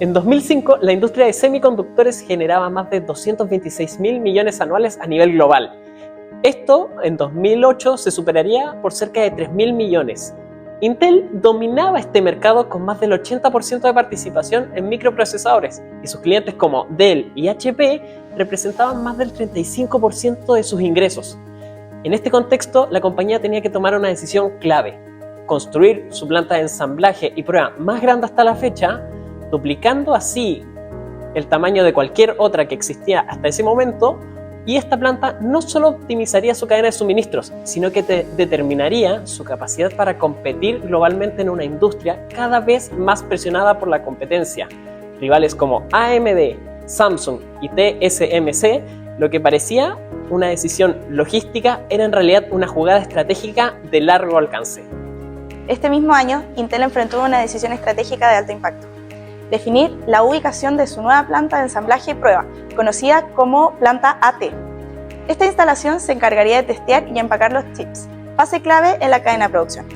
En 2005, la industria de semiconductores generaba más de 226.000 millones anuales a nivel global. Esto, en 2008, se superaría por cerca de 3.000 millones. Intel dominaba este mercado con más del 80% de participación en microprocesadores, y sus clientes como Dell y HP representaban más del 35% de sus ingresos. En este contexto, la compañía tenía que tomar una decisión clave: construir su planta de ensamblaje y prueba más grande hasta la fecha, duplicando así el tamaño de cualquier otra que existía hasta ese momento, y esta planta no solo optimizaría su cadena de suministros, sino que determinaría su capacidad para competir globalmente en una industria cada vez más presionada por la competencia. Rivales como AMD, Samsung y TSMC, lo que parecía una decisión logística, era en realidad una jugada estratégica de largo alcance. Este mismo año, Intel enfrentó una decisión estratégica de alto impacto: definir la ubicación de su nueva planta de ensamblaje y prueba, conocida como planta AT. Esta instalación se encargaría de testear y empacar los chips, fase clave en la cadena de producción.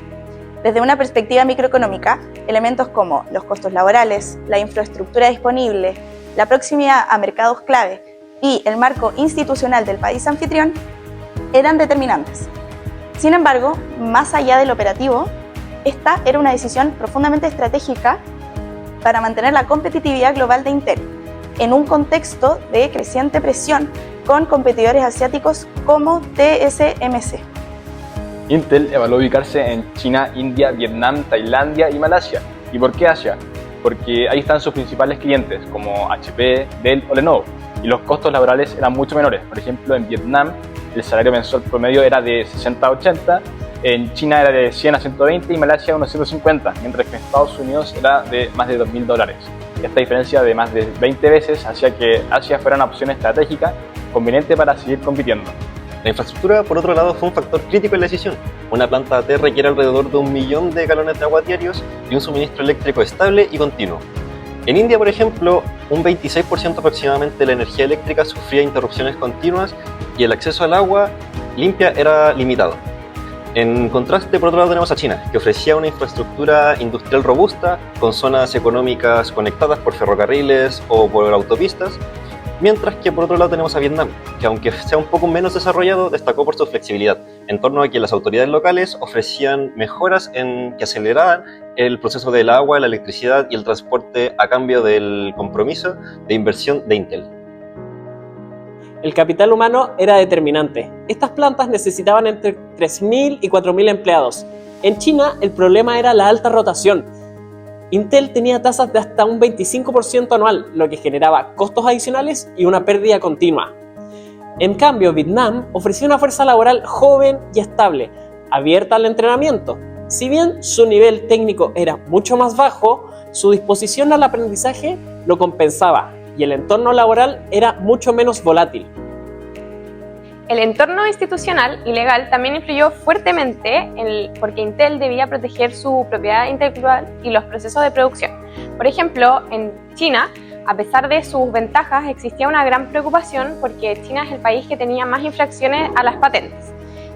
Desde una perspectiva microeconómica, elementos como los costos laborales, la infraestructura disponible, la proximidad a mercados clave y el marco institucional del país anfitrión eran determinantes. Sin embargo, más allá del operativo, esta era una decisión profundamente estratégica para mantener la competitividad global de Intel, en un contexto de creciente presión con competidores asiáticos como TSMC. Intel evaluó ubicarse en China, India, Vietnam, Tailandia y Malasia. ¿Y por qué Asia? Porque ahí están sus principales clientes, como HP, Dell o Lenovo, y los costos laborales eran mucho menores. Por ejemplo, en Vietnam el salario mensual promedio era de 60 a 80, en China era de 100 a 120 y Malasia unos 150, mientras que en Estados Unidos era de más de $2.000. Esta diferencia de más de 20 veces hacía que Asia fuera una opción estratégica conveniente para seguir compitiendo. La infraestructura, por otro lado, fue un factor crítico en la decisión. Una planta AT requiere alrededor de 1 millón de galones de agua diarios y un suministro eléctrico estable y continuo. En India, por ejemplo, un 26% aproximadamente de la energía eléctrica sufría interrupciones continuas y el acceso al agua limpia era limitado. En contraste, por otro lado, tenemos a China, que ofrecía una infraestructura industrial robusta, con zonas económicas conectadas por ferrocarriles o por autopistas, mientras que por otro lado tenemos a Vietnam, que aunque sea un poco menos desarrollado, destacó por su flexibilidad, en torno a que las autoridades locales ofrecían mejoras que aceleraban el proceso del agua, la electricidad y el transporte a cambio del compromiso de inversión de Intel. El capital humano era determinante. Estas plantas necesitaban entre 3.000 y 4.000 empleados. En China, el problema era la alta rotación. Intel tenía tasas de hasta un 25% anual, lo que generaba costos adicionales y una pérdida continua. En cambio, Vietnam ofrecía una fuerza laboral joven y estable, abierta al entrenamiento. Si bien su nivel técnico era mucho más bajo, su disposición al aprendizaje lo compensaba y el entorno laboral era mucho menos volátil. El entorno institucional y legal también influyó fuertemente porque Intel debía proteger su propiedad intelectual y los procesos de producción. Por ejemplo, en China, a pesar de sus ventajas, existía una gran preocupación porque China es el país que tenía más infracciones a las patentes.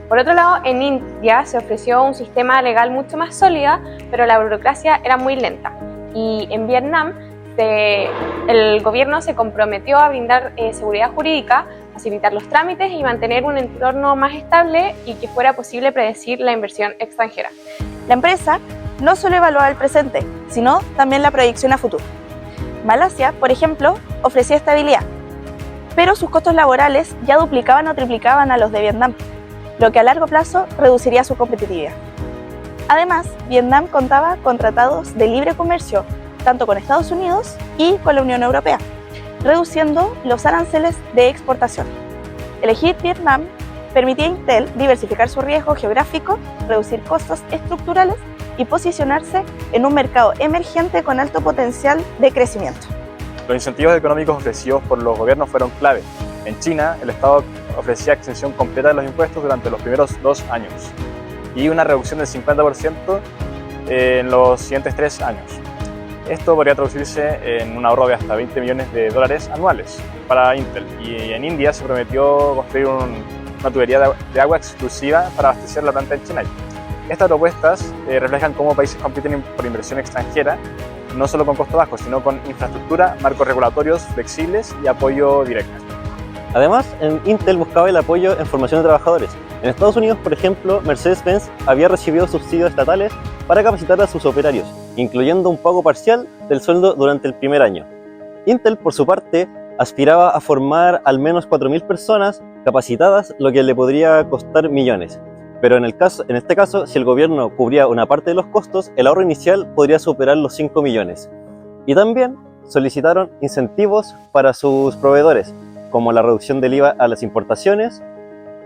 Por otro lado, en India se ofreció un sistema legal mucho más sólido, pero la burocracia era muy lenta. Y en Vietnam, el gobierno se comprometió a brindar seguridad jurídica, facilitar los trámites y mantener un entorno más estable y que fuera posible predecir la inversión extranjera. La empresa no solo evaluaba el presente, sino también la proyección a futuro. Malasia, por ejemplo, ofrecía estabilidad, pero sus costos laborales ya duplicaban o triplicaban a los de Vietnam, lo que a largo plazo reduciría su competitividad. Además, Vietnam contaba con tratados de libre comercio tanto con Estados Unidos y con la Unión Europea, reduciendo los aranceles de exportación. Elegir Vietnam permitía a Intel diversificar su riesgo geográfico, reducir costos estructurales y posicionarse en un mercado emergente con alto potencial de crecimiento. Los incentivos económicos ofrecidos por los gobiernos fueron clave. En China, el Estado ofrecía exención completa de los impuestos durante los primeros 2 años y una reducción del 50% en los siguientes 3 años. Esto podría traducirse en un ahorro de hasta $20 millones anuales para Intel. Y en India se prometió construir una tubería de agua exclusiva para abastecer la planta en Chennai. Estas propuestas reflejan cómo países compiten por inversión extranjera no solo con costo bajo, sino con infraestructura, marcos regulatorios flexibles y apoyo directo. Además, Intel buscaba el apoyo en formación de trabajadores. En Estados Unidos, por ejemplo, Mercedes-Benz había recibido subsidios estatales para capacitar a sus operarios, incluyendo un pago parcial del sueldo durante el primer año. Intel, por su parte, aspiraba a formar al menos 4.000 personas capacitadas, lo que le podría costar millones. Pero en este caso, si el gobierno cubría una parte de los costos, el ahorro inicial podría superar los 5 millones. Y también solicitaron incentivos para sus proveedores, como la reducción del IVA a las importaciones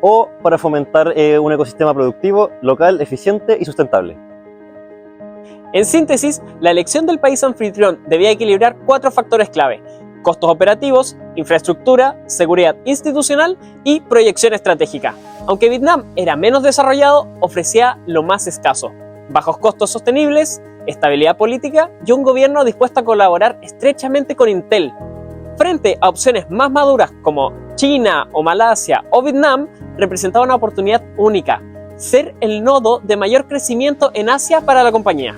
o para fomentar un ecosistema productivo local, eficiente y sustentable. En síntesis, la elección del país anfitrión debía equilibrar 4 factores clave: costos operativos, infraestructura, seguridad institucional y proyección estratégica. Aunque Vietnam era menos desarrollado, ofrecía lo más escaso: bajos costos sostenibles, estabilidad política y un gobierno dispuesto a colaborar estrechamente con Intel. Frente a opciones más maduras como China o Malasia o Vietnam, representaba una oportunidad única: ser el nodo de mayor crecimiento en Asia para la compañía.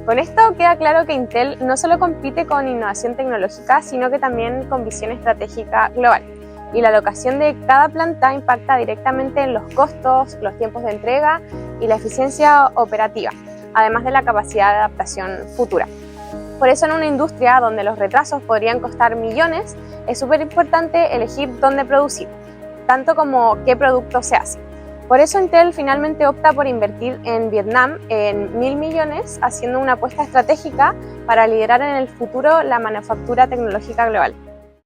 Con esto queda claro que Intel no solo compite con innovación tecnológica, sino que también con visión estratégica global. Y la locación de cada planta impacta directamente en los costos, los tiempos de entrega y la eficiencia operativa, además de la capacidad de adaptación futura. Por eso, en una industria donde los retrasos podrían costar millones, es súper importante elegir dónde producir, tanto como qué producto se hace. Por eso Intel finalmente opta por invertir en Vietnam en 1.000 millones, haciendo una apuesta estratégica para liderar en el futuro la manufactura tecnológica global.